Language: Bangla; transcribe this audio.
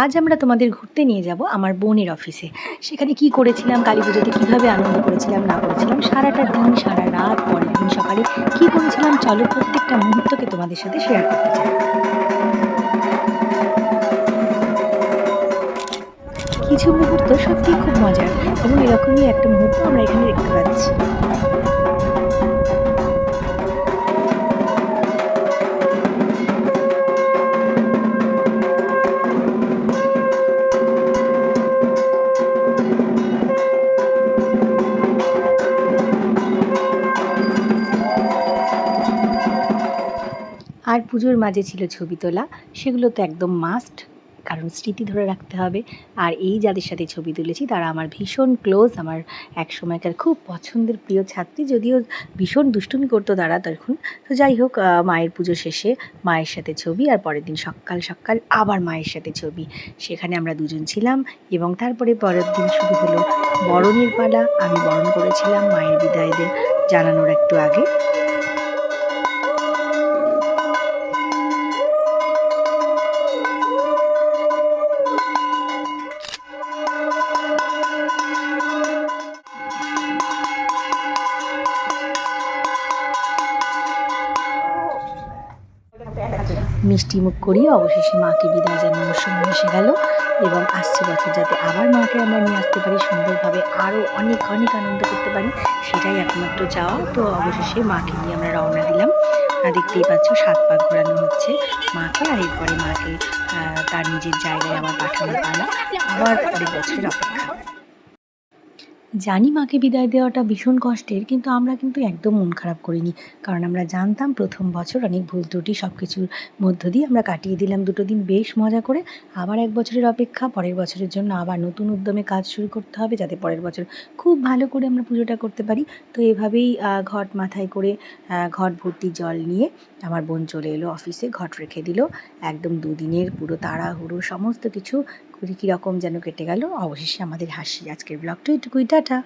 আজ আমরা তোমাদের ঘুরতে নিয়ে যাব আমার বোনের অফিসে। সেখানে কি করেছিলাম, কালীপুজোতে কিভাবে আনন্দ করেছিলাম না করেছিলাম, সারাটা দিন সারা রাত পরের দিন সকালে কি করেছিলাম, চলো প্রত্যেকটা মুহূর্তকে তোমাদের সাথে শেয়ার করতে চাই। কিছু মুহূর্ত সত্যিই খুব মজার এবং এরকমই একটা মুহূর্ত আমরা এখানে দেখতে পাচ্ছি। আর পুজোর মাঝে ছিল ছবি তোলা। সেগুলো তো একদম মাস্ট, কারণ স্মৃতি ধরে রাখতে হবে। আর এই যাদের সাথে ছবি তুলেছি তারা আমার ভীষণ ক্লোজ, আমার এক সময়কার খুব পছন্দের প্রিয় ছাত্রী। যদিও ভীষণ দুষ্টুমি করতো তারা তখন। তো যাই হোক, মায়ের পুজো শেষে মায়ের সাথে ছবি, আর পরের দিন সকাল সকাল আবার মায়ের সাথে ছবি। সেখানে আমরা দুজন ছিলাম এবং তারপরে পরের দিন শুরু হলো বরণের পালা। আমি বরণ করেছিলাম মায়ের বিদায়দের জানানোর একটু আগে। মিষ্টি মুখ করিয়ে অবশেষে মাকে বিদায় জানানোর সময় এসে গেল এবং আসছে বছর যাতে আবার মাকে আমরা নিয়ে আসতে পারি সুন্দরভাবে, আরও অনেক অনেক আনন্দ করতে পারি, সেটাই একমাত্র চাওয়া। তো অবশেষে মাকে নিয়ে আমরা রওনা দিলাম। দেখতেই পাচ্ছ 7 পাক ঘোরানো হচ্ছে মাকে, আর এরপরে মাকে তার নিজের জায়গায় আবার পাঠানোর পালা, আবার পরের বছরের অপেক্ষা। জানি মাকে বিদায় দেওয়াটা ভীষণ কষ্টের, কিন্তু আমরা কিন্তু একদম মন খারাপ করিনি, কারণ আমরা জানতাম প্রথম বছর অনেক ভুল ত্রুটি সব কিছুর মধ্য দিয়ে আমরা কাটিয়ে দিলাম 2টো দিন বেশ মজা করে। আবার 1 বছরের অপেক্ষা, পরের বছরের জন্য আবার নতুন উদ্যমে কাজ শুরু করতে হবে যাতে পরের বছর খুব ভালো করে আমরা পুজোটা করতে পারি। তো এভাবেই ঘট মাথায় করে ঘট ভর্তি জল নিয়ে আমার বোন চলে এলো অফিসে, ঘট রেখে দিল। একদম 2 দিনের পুরো তাড়াহুড়ো সমস্ত কিছু কীরকম যেন কেটে গেল। অবশেষে আমাদের হাসি। আজকের ব্লগটা এটুকুই, টাটা।